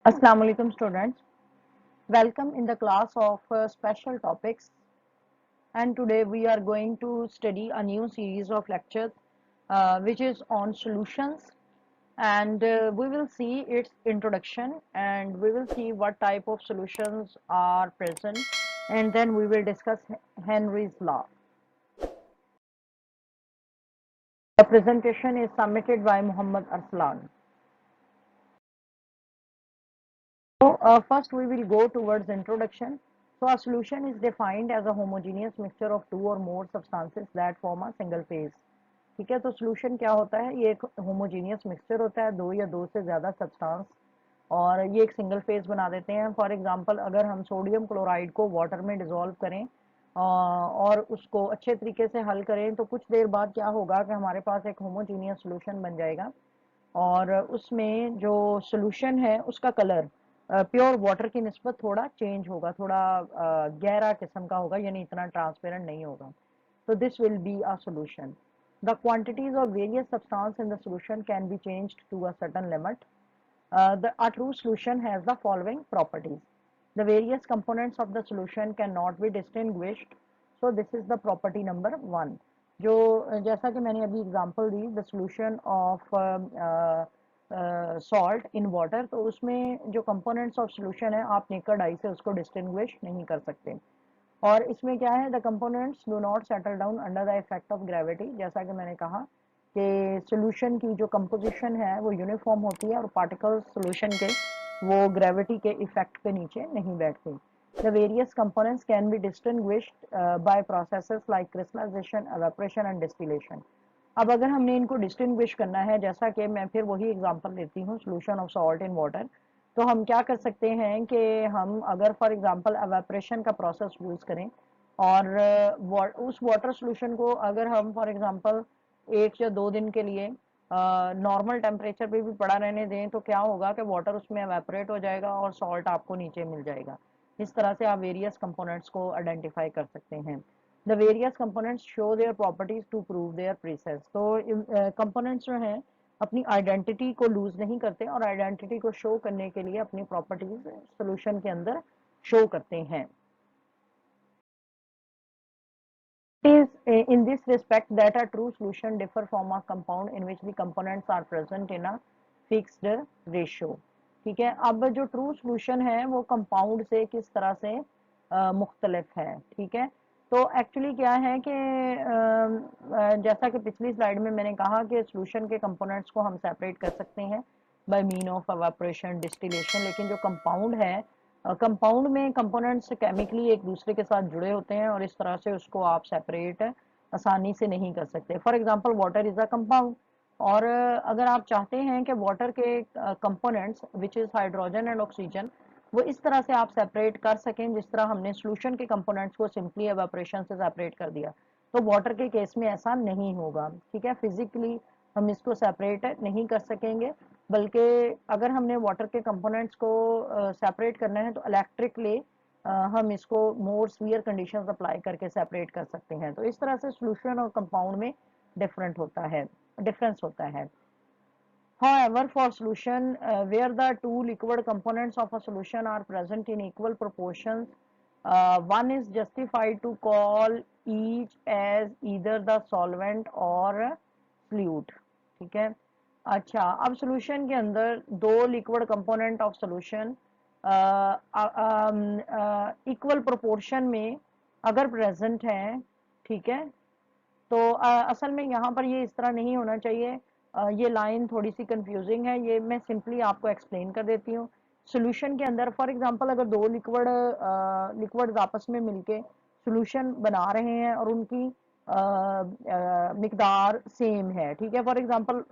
Assalamu alaikum students. Welcome in the class of special topics, and today we are going to study a new series of lectures which is on solutions, and we will see its introduction, and we will see what type of solutions are present, and then we will discuss Henry's law. The presentation is submitted by Muhammad Arslan. So first we will go towards introduction. So a solution is defined as a homogeneous mixture of two or more substances that form a single phase. ठीक है, तो solution क्या होता है? ये एक homogeneous mixture होता है, दो या दो से ज़्यादा substance, और ये एक सिंगल फेज बना देते हैं. फॉर एग्जांपल अगर हम सोडियम क्लोराइड को वाटर में डिसॉल्व करें और उसको अच्छे तरीके से हल करें, तो कुछ देर बाद क्या होगा कि हमारे पास एक होमोजीनियस सॉल्यूशन बन जाएगा, और उसमें जो सॉल्यूशन है उसका कलर प्योर वाटर की निस्बत थोड़ा चेंज होगा, थोड़ा गहरा किस्म का होगा, यानी इतना ट्रांसपेरेंट नहीं होगा. So this will be a solution. The quantities of various substance in the solution can be changed to a certain limit. A true solution has the following properties. The various components of the solution cannot be distinguished. So this is the property number 1. जो जैसा कि मैंने अभी example the, the solution of salt in water, तो उसमें जो components of solution है आप नेकेड आई से उसको डिस्टिंग्विश नहीं कर सकते. और इसमें क्या है, the components do not settle down under the effect of gravity. जैसा कि मैंने कहा कि सॉल्यूशन की जो कंपोजिशन है वो यूनिफॉर्म होती है, और पार्टिकल्स सॉल्यूशन के वो ग्रेविटी के इफेक्ट के नीचे नहीं बैठते. The various components can be distinguished by processes like crystallisation, evaporation and distillation. अब अगर हमने इनको डिस्टिंग्विश करना है, जैसा कि मैं फिर वही एग्जांपल देती हूँ, solution of salt in water, तो हम क्या कर सकते हैं कि हम अगर फॉर एग्जांपल एवापोरेशन का प्रोसेस यूज़ करें, और उस वाटर सॉल्यूशन को अगर हम फॉर एग्जांपल 1 या 2 दिन के लिए नॉर्मल टेम्परेचर पे भी पड़ा रहने दें, तो क्या होगा कि वाटर उसमें एवेपोरेट हो जाएगा और सॉल्ट आपको नीचे मिल जाएगा. इस तरह से आप वेरियस कंपोनेंट्स को आइडेंटिफाई कर सकते हैं. The various components show their properties to prove their precise. तो कंपोनेंट्स जो हैं अपनी आइडेंटिटी को लूज नहीं करते, और आइडेंटिटी को शो करने के लिए अपनी प्रॉपर्टीज सॉल्यूशन के अंदर शो करते हैं. It is in this respect that a true solution differ from a compound in which the components are present in a fixed ratio. ठीक है, अब जो ट्रू सॉल्यूशन है वो कंपाउंड से किस तरह से मुख्तलिफ है. ठीक है, तो एक्चुअली क्या है कि जैसा कि पिछली स्लाइड में मैंने कहा कि सॉल्यूशन के कंपोनेंट्स को हम सेपरेट कर सकते हैं by mean of evaporation, distillation, लेकिन जो कंपाउंड है, कंपाउंड में कंपोनेंट्स केमिकली एक दूसरे के साथ जुड़े होते हैं, और इस तरह से उसको आप सेपरेट आसानी से नहीं कर सकते. For example water is a compound, और अगर आप चाहते हैं कि वाटर के components which is hydrogen and oxygen, वो इस तरह से आप सेपरेट कर सकें जिस तरह हमने सॉल्यूशन के कंपोनेंट्स को सिंपली एवापोरेशन से सेपरेट कर दिया, तो वाटर के केस में ऐसा नहीं होगा. ठीक है, फिजिकली हम इसको सेपरेट नहीं कर सकेंगे, बल्कि अगर हमने वाटर के कंपोनेंट्स को सेपरेट करना है तो इलेक्ट्रिकली हम इसको मोर सीवियर कंडीशंस अप्लाई करके सेपरेट कर सकते हैं. तो इस तरह से सॉल्यूशन और कंपाउंड में डिफरेंस होता है. However, for solution where the two liquid components of a solution are present in equal proportions, one is justified to call each as either the solvent or solute. ठीक है, अच्छा, अब solution के अंदर दो liquid component of solution equal proportion में अगर present हैं, ठीक है, तो असल में यहाँ पर ये इस तरह नहीं होना चाहिए. ये लाइन थोड़ी सी कंफ्यूजिंग है, ये मैं सिंपली आपको एक्सप्लेन कर देती हूँ. सॉल्यूशन के अंदर फॉर एग्जांपल अगर दो लिक्विड्स आपस में मिलके सॉल्यूशन बना रहे हैं और उनकी मिकदार सेम है, ठीक है, for example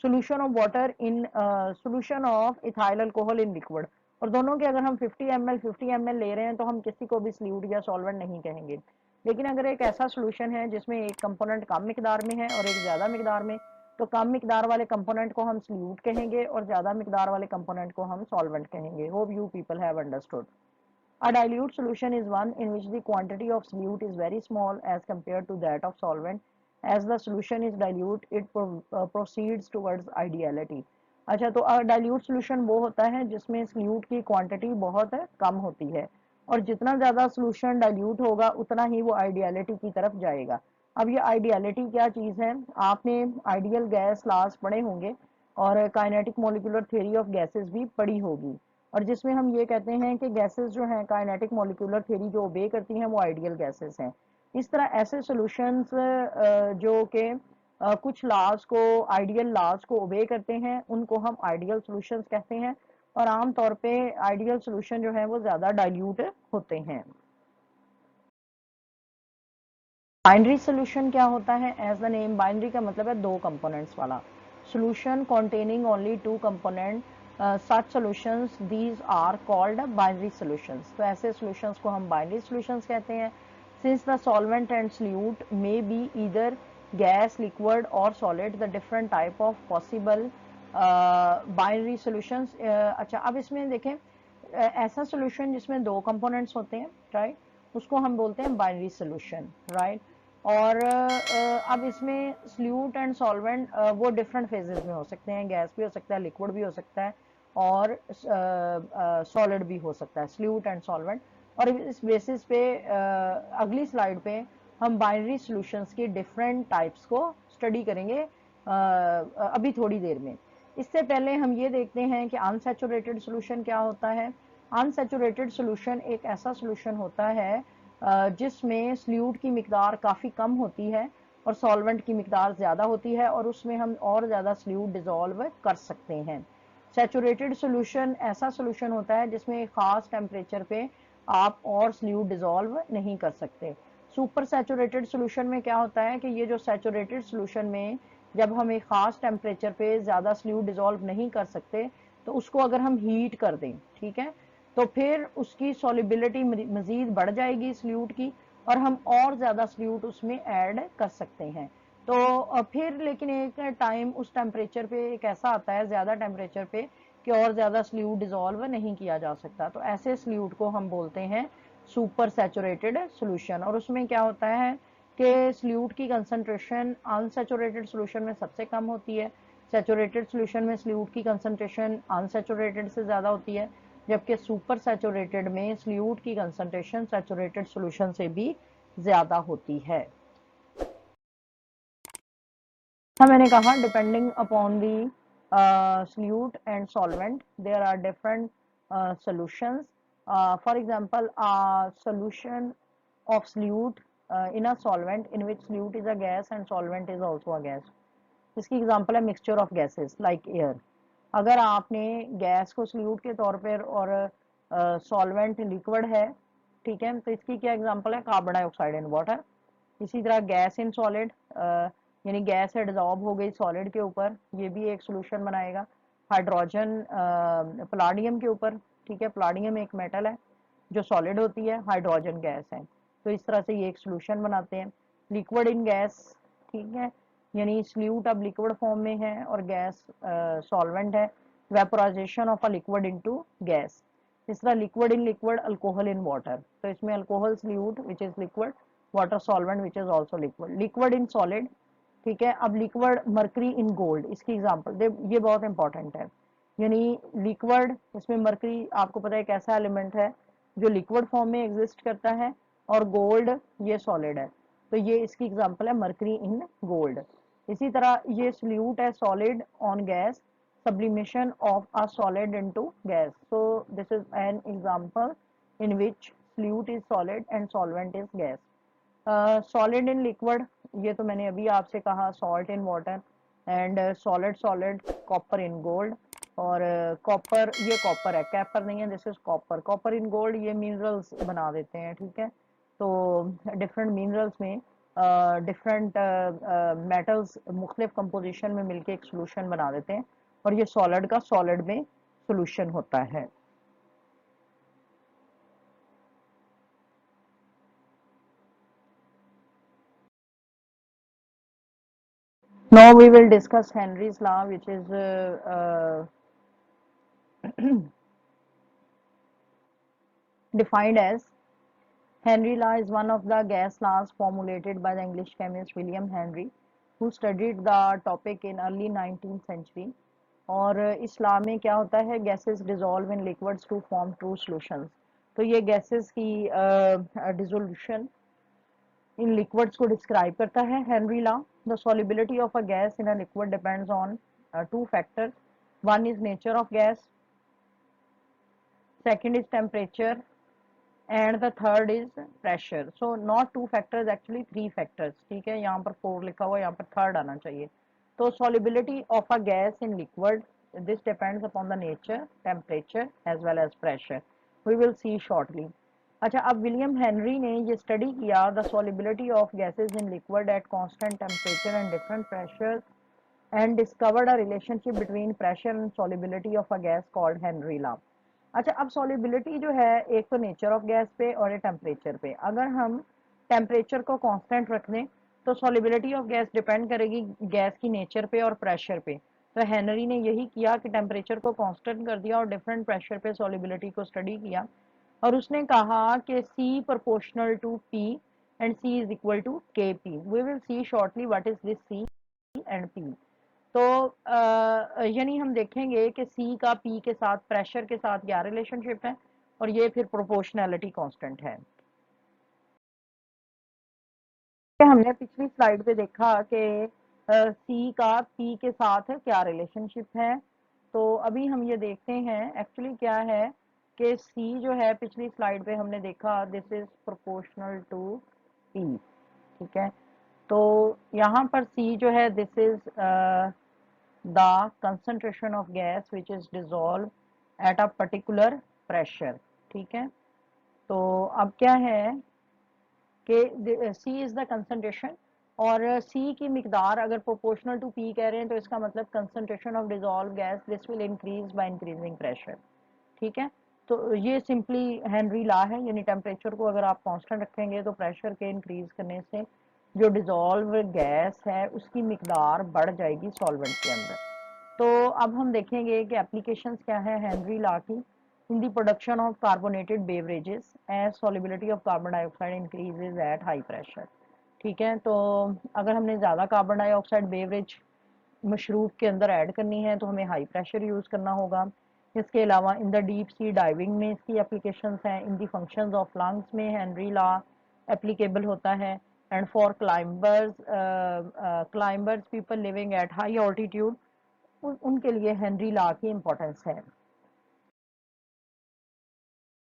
solution of water in solution of ethyl alcohol in liquid, और दोनों के अगर हम 50 ml ले रहे हैं तो हम किसी को भी सल्यूट या सॉल्वेंट नहीं कहेंगे. लेकिन अगर एक ऐसा सॉल्यूशन है जिसमें एक कंपोनेंट कम मिकदार में है और एक ज़्यादा मिकदार में, तो कम मिकदार वाले कंपोनेंट को हम सल्यूट कहेंगे और ज़्यादा मिकदार वाले कंपोनेंट को हम सॉल्वेंट कहेंगे. Hope you people have understood. A dilute solution is one in which the quantity of solute is very small as compared to that of solvent. As the solution is dilute, it proceeds towards ideality. अच्छा, तो dilute solution वो होता है जिसमें salute की quantity बहुत कम होती है, और जितना ज़्यादा सोल्यूशन डाइल्यूट होगा उतना ही वो आइडियलिटी की तरफ जाएगा। अब ये आइडियलिटी क्या चीज़ है, आपने आइडियल गैस लॉज पढ़े होंगे और kinetic molecular theory of gases भी पढ़ी होगी, और जिसमें हम ये कहते हैं कि गैसेस जो हैं काइनेटिक मॉलिक्यूलर थ्योरी जो ओबे करती हैं वो आइडियल गैसेस हैं। इस तरह ऐसे सॉल्यूशंस जो कि कुछ लॉज को, आइडियल लॉज को ओबे करते हैं, उनको हम आइडियल सॉल्यूशंस कहते हैं, और आमतौर पे आइडियल सॉल्यूशन जो है वो ज़्यादा डाइल्यूट होते हैं। बाइनरी सॉल्यूशन क्या होता है? एज द नेम, बाइनरी का मतलब है दो कंपोनेंट्स वाला। Solution containing only two component, such solutions these are called binary solutions। तो ऐसे solutions को हम binary solutions कहते हैं। Since the solvent and solute may be either gas, liquid or solid, the different type of possible binary solutions। अच्छा, अब इसमें देखें, ऐसा सॉल्यूशन जिसमें दो कंपोनेंट्स होते हैं, राइट, उसको हम बोलते हैं बाइनरी सॉल्यूशन, राइट। और अब इसमें सल्यूट एंड सॉल्वेंट वो डिफरेंट फेजेस में हो सकते हैं, गैस भी हो सकता है, लिक्विड भी हो सकता है, और सॉलिड भी हो सकता है, सल्यूट एंड सॉल्वेंट। और इस बेसिस पे अगली स्लाइड पे हम बाइनरी सॉल्यूशंस की डिफरेंट टाइप्स को स्टडी करेंगे अभी थोड़ी देर में। इससे पहले हम ये देखते हैं कि अनसैचुरेटेड सॉल्यूशन क्या होता है। अनसैचुरेटेड सॉल्यूशन एक ऐसा सॉल्यूशन होता है जिसमें सल्यूट की मिकदार काफ़ी कम होती है और सॉल्वेंट की मिकदार ज़्यादा होती है, और उसमें हम और ज़्यादा सल्यूट डिजॉल्व कर सकते हैं। सैचुरेटेड सॉल्यूशन ऐसा सॉल्यूशन होता है जिसमें एक ख़ास टेम्परेचर पे आप और सल्यूट डिजॉल्व नहीं कर सकते। सुपर सैचुरेटेड सॉल्यूशन में क्या होता है कि ये जो सैचुरेटेड सॉल्यूशन में जब हम एक ख़ास टेम्परेचर पे ज़्यादा सल्यूट डिजॉल्व नहीं कर सकते, तो उसको अगर हम हीट कर दें, ठीक है, तो फिर उसकी सॉल्युबिलिटी मज़ीद बढ़ जाएगी सल्यूट की, और हम और ज़्यादा सल्यूट उसमें ऐड कर सकते हैं। तो फिर लेकिन एक टाइम उस टेम्परेचर पे एक ऐसा आता है, ज़्यादा टेम्परेचर पे, कि और ज़्यादा सल्यूट डिजॉल्व नहीं किया जा सकता, तो ऐसे सल्यूट को हम बोलते हैं सुपर सैचुरेटेड सॉल्यूशन। और उसमें क्या होता है कि सल्यूट की कंसंट्रेशन अनसैचुरेटेड सॉल्यूशन में सबसे कम होती है। सैचुरेटेड सॉल्यूशन में सल्यूट की कंसंट्रेशन अनसैचुरेटेड से ज़्यादा होती है, जबकि सुपर सैचुरेटेड में सल्यूट की कंसंट्रेशन सैचुरेटेड सॉल्यूशन से भी ज़्यादा होती है। मैंने कहा depending upon the solute and solvent there are different solutions. For example, solution of solute in a solvent in which solute is a gas and solvent is also a gas। इसकी example है mixture of gases like air. अगर आपने gas को salute के तौर पर और solvent liquid है, ठीक है, तो इसकी क्या एग्जांपल है? Carbon dioxide in water. इसी तरह गैस इन सॉलिड, यानी गैस एडजॉर्ब हो गई सॉलिड के ऊपर, ये भी एक सोल्यूशन बनाएगा। हाइड्रोजन पलाडियम के ऊपर, ठीक है, पलाडियम एक मेटल है जो सॉलिड होती है, हाइड्रोजन गैस है, तो इस तरह से ये एक सोल्यूशन बनाते हैं। लिक्विड इन गैस, ठीक है, यानी सल्यूट अब लिक्विड फॉर्म में है और गैस सॉल्वेंट है। Vaporisation of a liquid into gas. इस तरह liquid in liquid, alcohol in water, तो इसमें alcohol solute which is liquid, water solvent which is also liquid. Liquid in solid, ठीक है। अब लिक्विड मर्करी इन गोल्ड, इसकी example ये बहुत इंपॉर्टेंट है। यानी लिक्विड, इसमें मर्करी आपको पता है एक ऐसा एलिमेंट है जो लिक्विड फॉर्म में एग्जिस्ट करता है, और गोल्ड ये सॉलिड है, तो ये इसकी एग्जांपल है मर्करी इन गोल्ड। इसी तरह ये सल्यूट है solid on gas, sublimation of a solid into gas, so this is an example in which solute is solid and solvent is gas। Solid in liquid, ये तो मैंने अभी आपसे कहा, salt in water, and solid solid, copper in gold. और copper, ये copper है, कैपर नहीं है, this is copper. Copper in gold, ये मिनरल्स बना देते हैं, ठीक है। तो डिफरेंट मिनरल्स में डिफरेंट मेटल्स मुख्तलिफ कंपोजिशन में मिलके एक सोल्यूशन बना देते हैं, और ये सॉलिड का सॉलिड में सोल्यूशन होता है। Now we will discuss Henry's law, which is defined as Henry law is one of the gas laws formulated by the English chemist William Henry, who studied the topic in early 19th century. और इस law में क्या होता है, gases dissolve in liquids to form true solutions. तो ये gases की dissolution in liquids को डिस्क्राइब करता है। Henry law, the solubility of a gas in a liquid depends on two factors. One is nature of gas, second is temperature, and the third is pressure. So not two factors, actually three factors. ठीक है, यहाँ पर four लिखा हुआ है, यहाँ पर third आना चाहिए। तो solubility of a gas in liquid, this depends upon the nature, temperature as well as pressure. We will see shortly. अच्छा, अब विलियम हेनरी ने ये स्टडी किया the solubility of gases in liquid at constant temperature and different pressures and discovered a relationship between pressure and solubility of a gas called Henry law. अच्छा, अब solubility जो है, एक तो नेचर ऑफ गैस पे और एक टेम्परेचर पे। अगर हम टेम्परेचर को कांस्टेंट रख दें तो solubility ऑफ गैस डिपेंड करेगी गैस की नेचर पे और प्रेशर पे। तो हेनरी ने यही किया कि टेम्परेचर को कांस्टेंट कर दिया और डिफरेंट प्रेशर पे solubility को स्टडी किया, और उसने कहा कि C proportional to P and C is equal to Kp। We will see shortly what is this C and P। तो यानी हम देखेंगे कि सी का पी के साथ, प्रेशर के साथ क्या रिलेशनशिप है, और ये फिर प्रोपोर्शनैलिटी कांस्टेंट है। हमने पिछली स्लाइड पे देखा कि सी का पी के साथ क्या रिलेशनशिप है। तो अभी हम ये देखते हैं एक्चुअली क्या है कि सी जो है, पिछली स्लाइड पे हमने देखा this is proportional to P. ठीक है, तो यहाँ पर सी जो है, this is the concentration of gas which is dissolved at a particular pressure। ठीक है, तो अब क्या है कि C इज द कंसंट्रेशन, और C की मिकदार अगर प्रोपोर्शनल टू P कह रहे हैं तो इसका मतलब concentration of dissolve gas this will increase by increasing pressure. ठीक है, तो ये सिंपली हेनरी लॉ है, यानी टेम्परेचर को अगर आप कांस्टेंट रखेंगे तो प्रेशर के इंक्रीज करने से जो डिसॉल्व गैस है उसकी मिकदार बढ़ जाएगी सॉल्वेंट के अंदर। तो अब हम देखेंगे कि एप्लीकेशंस क्या है हेनरी लॉ की in the production of carbonated beverages as solubility of carbon dioxide increases at high pressure. ठीक है, तो अगर हमने ज़्यादा कार्बन डाइऑक्साइड बेवरेज मशरूब के अंदर ऐड करनी है तो हमें हाई प्रेशर यूज़ करना होगा। इसके अलावा in the deep sea diving में इसकी एप्लीकेशंस हैं, in the functions of lungs में हेनरी लॉ एप्लीकेबल होता है, and for climbers people living at high altitude, उनके लिए हेनरी लॉ की इम्पोर्टेंस है।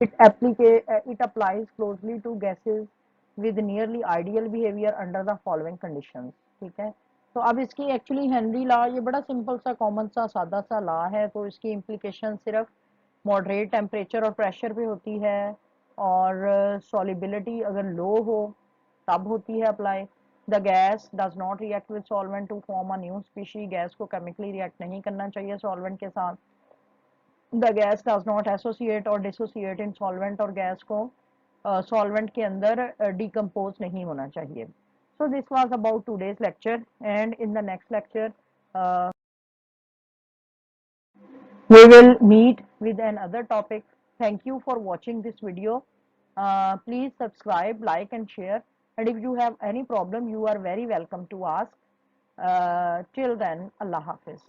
It applies closely to gases with nearly ideal behavior under the following conditions। ठीक है, तो अब इसकी एक्चुअली हेनरी लॉ ये बड़ा सिंपल सा, कॉमन सा, सादा सा लॉ है। तो इसकी इम्प्लीकेशन सिर्फ मॉडरेट टेम्परेचर और प्रेशर पे होती है, और सॉलिबिलिटी अगर लो हो तब होती है apply. The gas does not react with solvent to form a new species, gas को केमिकली रिएक्ट नहीं करना चाहिए सॉल्वेंट के साथ। The gas does not associate और डिसोसिएट इन सॉल्वेंट, और गैस को सॉल्वेंट के अंदर डिकम्पोज नहीं होना चाहिए। So this was about today's lecture, and in the next lecture we will meet with another topic. Thank you for watching this video. Please subscribe, like and share, and if you have any problem you are very welcome to ask. Till then, Allah Hafiz.